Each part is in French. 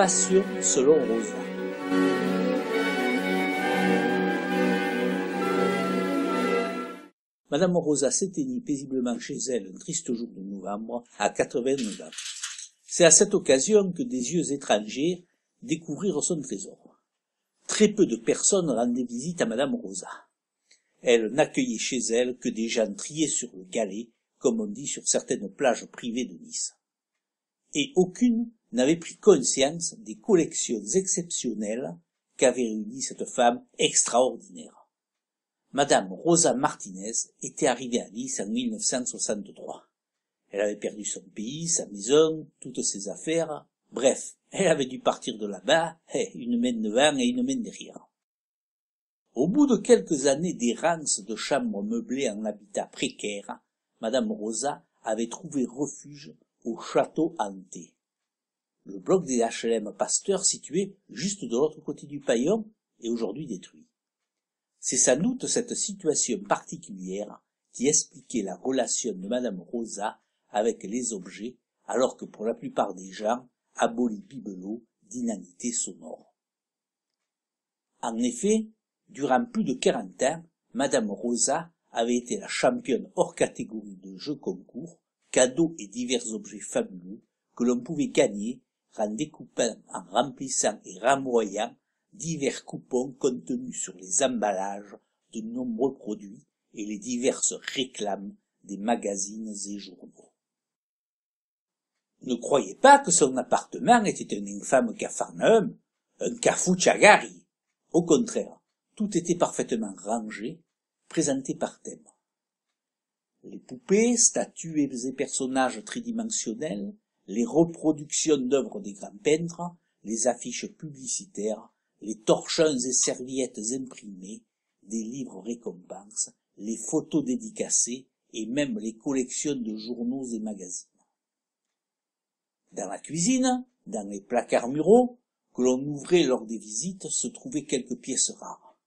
passion selon Rosa. Madame Rosa s'éteignit paisiblement chez elle un triste jour de novembre, à 89 ans. C'est à cette occasion que des yeux étrangers découvrirent son trésor. Très peu de personnes rendaient visite à Madame Rosa. Elle n'accueillait chez elle que des gens triés sur le galet, comme on dit sur certaines plages privées de Nice. Et aucune n'avait pris conscience des collections exceptionnelles qu'avait réunies cette femme extraordinaire. Madame Rosa Martinez était arrivée à Nice en 1963. Elle avait perdu son pays, sa maison, toutes ses affaires. Bref, elle avait dû partir de là-bas, une main devant et une main derrière. Au bout de quelques années d'errance de chambres meublées en habitat précaire, Madame Rosa avait trouvé refuge au château hanté. Le bloc des HLM Pasteur situé juste de l'autre côté du paillon est aujourd'hui détruit. C'est sans doute cette situation particulière qui expliquait la relation de Madame Rosa avec les objets, alors que pour la plupart des gens, abolit bibelot d'inanité sonore. En effet, durant plus de 40 ans, Madame Rosa avait été la championne hors catégorie de jeux concours, cadeaux et divers objets fabuleux que l'on pouvait gagner en découpant, en remplissant et renvoyant divers coupons contenus sur les emballages de nombreux produits et les diverses réclames des magazines et journaux. Ne croyez pas que son appartement était un infâme capharnaüm, un cafouchagari. Au contraire, tout était parfaitement rangé, présenté par thème. Les poupées, statues et personnages tridimensionnels, les reproductions d'œuvres des grands peintres, les affiches publicitaires, les torchons et serviettes imprimées, des livres récompenses, les photos dédicacées et même les collections de journaux et magazines. Dans la cuisine, dans les placards muraux, que l'on ouvrait lors des visites, se trouvaient quelques pièces rares,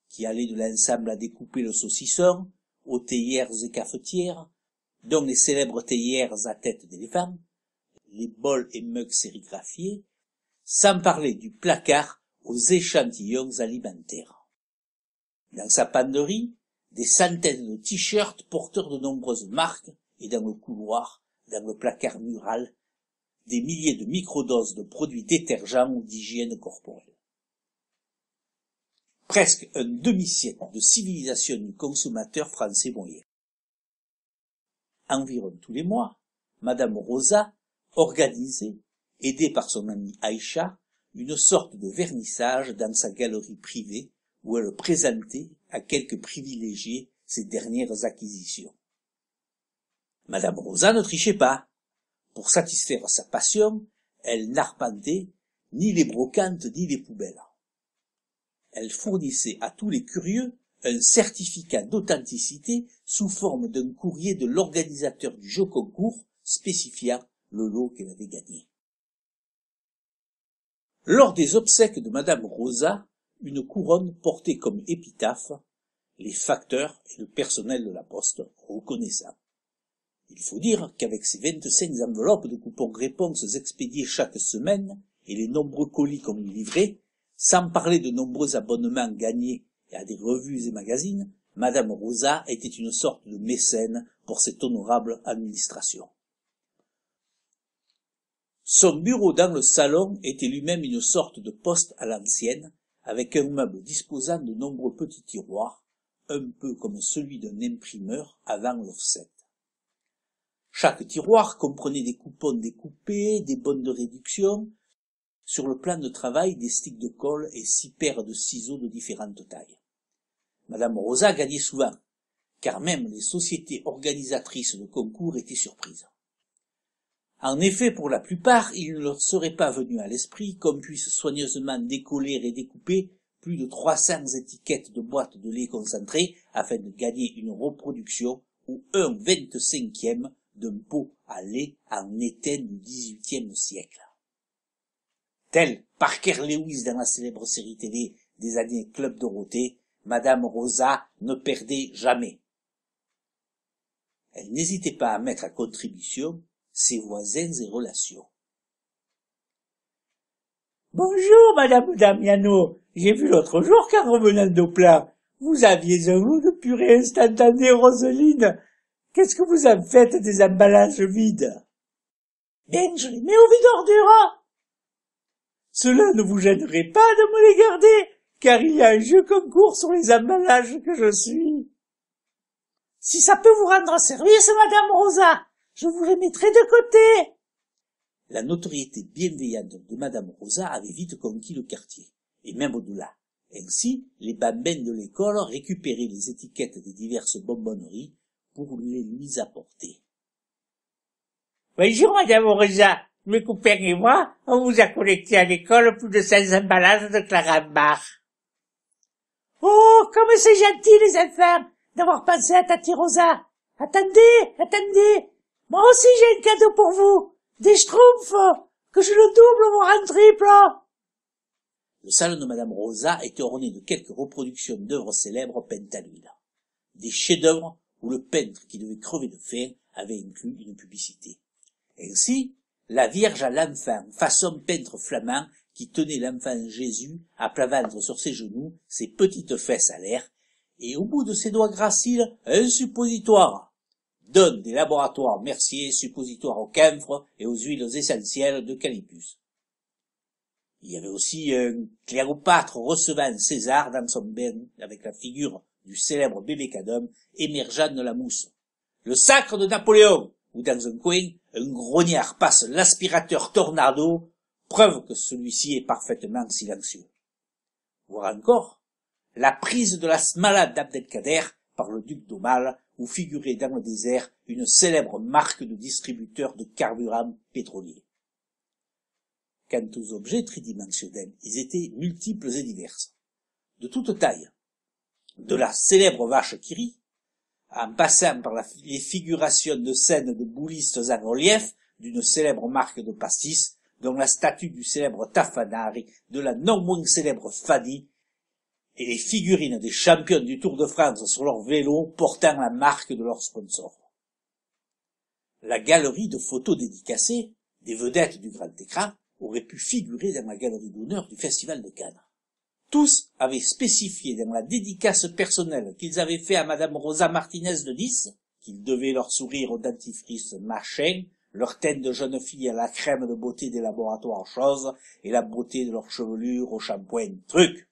qui allaient de l'ensemble à découper le saucisson, aux théières et cafetières, dont les célèbres théières à tête d'éléphant, les bols et mugs sérigraphiés, sans parler du placard aux échantillons alimentaires. Dans sa pannerie, des centaines de t-shirts porteurs de nombreuses marques, et dans le couloir, dans le placard mural, des milliers de microdoses de produits détergents ou d'hygiène corporelle. Presque un demi-siècle de civilisation du consommateur français moyen. Environ tous les mois, Madame Rosa organisait, aidée par son amie Aïcha, une sorte de vernissage dans sa galerie privée où elle présentait à quelques privilégiés ses dernières acquisitions. Madame Rosa ne trichait pas. Pour satisfaire sa passion, elle n'arpentait ni les brocantes ni les poubelles. Elle fournissait à tous les curieux un certificat d'authenticité sous forme d'un courrier de l'organisateur du jeu concours spécifiant le lot qu'elle avait gagné. Lors des obsèques de Madame Rosa, une couronne portait comme épitaphe les facteurs et le personnel de la poste reconnaissants. Il faut dire qu'avec ces 25 enveloppes de coupons-réponses expédiés chaque semaine et les nombreux colis qu'on lui livrait, sans parler de nombreux abonnements gagnés à des revues et magazines, Madame Rosa était une sorte de mécène pour cette honorable administration. Son bureau dans le salon était lui-même une sorte de poste à l'ancienne, avec un meuble disposant de nombreux petits tiroirs, un peu comme celui d'un imprimeur avant l'offset. Chaque tiroir comprenait des coupons découpés, des bons de réduction, sur le plan de travail des sticks de colle et 6 paires de ciseaux de différentes tailles. Madame Rosa gagnait souvent, car même les sociétés organisatrices de concours étaient surprises. En effet, pour la plupart, il ne leur serait pas venu à l'esprit qu'on puisse soigneusement décoller et découper plus de 300 étiquettes de boîtes de lait concentré afin de gagner une reproduction ou un 25e d'un pot à lait en étain du XVIIIe siècle. Tel Parker Lewis dans la célèbre série télé des années Club Dorothée, Madame Rosa ne perdait jamais. Elle n'hésitait pas à mettre à contribution ses voisins et relations. Bonjour, madame Damiano. J'ai vu l'autre jour qu'en revenant d'Opla, vous aviez un goût de purée instantanée Roseline. Qu'est-ce que vous en faites des emballages vides? Ben, je les mets au vide-ordure. Cela ne vous gênerait pas de me les garder, car il y a un jeu concours sur les emballages que je suis. Si ça peut vous rendre service, madame Rosa, je vous les mettrai de côté. La notoriété bienveillante de madame Rosa avait vite conquis le quartier, et même au-delà. Ainsi, les bambins de l'école récupéraient les étiquettes des diverses bonbonneries pour les lui apporter. Bonjour, madame Rosa. Mes copains et moi, on vous a collecté à l'école plus de 16 emballages de Clarambar. Oh, comme c'est gentil, les enfants, d'avoir pensé à Tati Rosa. Attendez. Moi aussi j'ai un cadeau pour vous. Des schtroumpfs, que je le double voire en triple. Le salon de madame Rosa était orné de quelques reproductions d'œuvres célèbres peintes à l'huile. Des chefs-d'œuvre où le peintre qui devait crever de faim avait inclus une publicité. Ainsi, la Vierge à l'enfant, façon peintre flamand, qui tenait l'enfant Jésus à plat ventre sur ses genoux, ses petites fesses à l'air, et au bout de ses doigts graciles, un suppositoire. Donne des laboratoires Mercier, suppositoire au camphre et aux huiles essentielles d'eucalyptus. Il y avait aussi un Cléopâtre recevant César dans son bain avec la figure du célèbre bébé cadom émergeant de la mousse. Le sacre de Napoléon, où dans un coin, un grognard passe l'aspirateur Tornado, preuve que celui-ci est parfaitement silencieux. Voire encore, la prise de la Smala d'Abdelkader par le duc d'Aumale, où figurait dans le désert une célèbre marque de distributeur de carburant pétrolier. Quant aux objets tridimensionnels, ils étaient multiples et diverses, de toute taille, de la célèbre vache qui rit, en passant par les figurations de scènes de boulistes en relief d'une célèbre marque de pastis, dont la statue du célèbre Tafanari, de la non moins célèbre Fadi, et les figurines des champions du Tour de France sur leur vélo portant la marque de leur sponsor. La galerie de photos dédicacées, des vedettes du grand écran, aurait pu figurer dans la galerie d'honneur du Festival de Cannes. Tous avaient spécifié dans la dédicace personnelle qu'ils avaient fait à madame Rosa Martinez de Nice, qu'ils devaient leur sourire au dentifrice machin, leur teinte de jeune fille à la crème de beauté des laboratoires chose, et la beauté de leur chevelure au shampoing truc.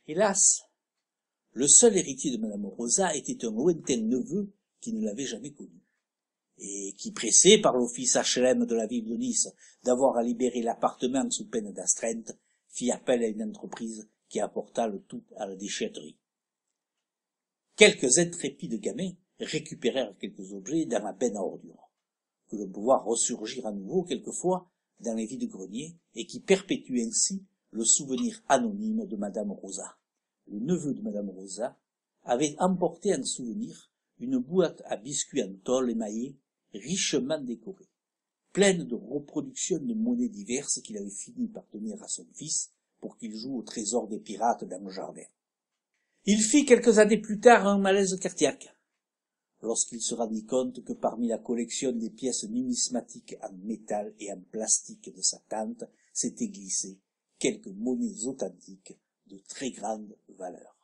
Hélas, le seul héritier de madame Rosa était un lointain neveu qui ne l'avait jamais connu, et qui, pressé par l'office HLM de la ville de Nice d'avoir à libérer l'appartement sous peine d'astreinte, fit appel à une entreprise qui apporta le tout à la déchetterie. Quelques intrépides gamins récupérèrent quelques objets dans la benne à ordures, que l'on peut voir ressurgir à nouveau quelquefois dans les vides-greniers et qui perpétuent ainsi le souvenir anonyme de madame Rosa. Le neveu de madame Rosa avait emporté en souvenir une boîte à biscuits en tôle émaillée, richement décorée, pleine de reproductions de monnaies diverses qu'il avait fini par donner à son fils pour qu'il joue au trésor des pirates dans le jardin. Il fit quelques années plus tard un malaise cardiaque, lorsqu'il se rendit compte que parmi la collection des pièces numismatiques en métal et en plastique de sa tante s'étaient glissées quelques monnaies authentiques de très grande valeur.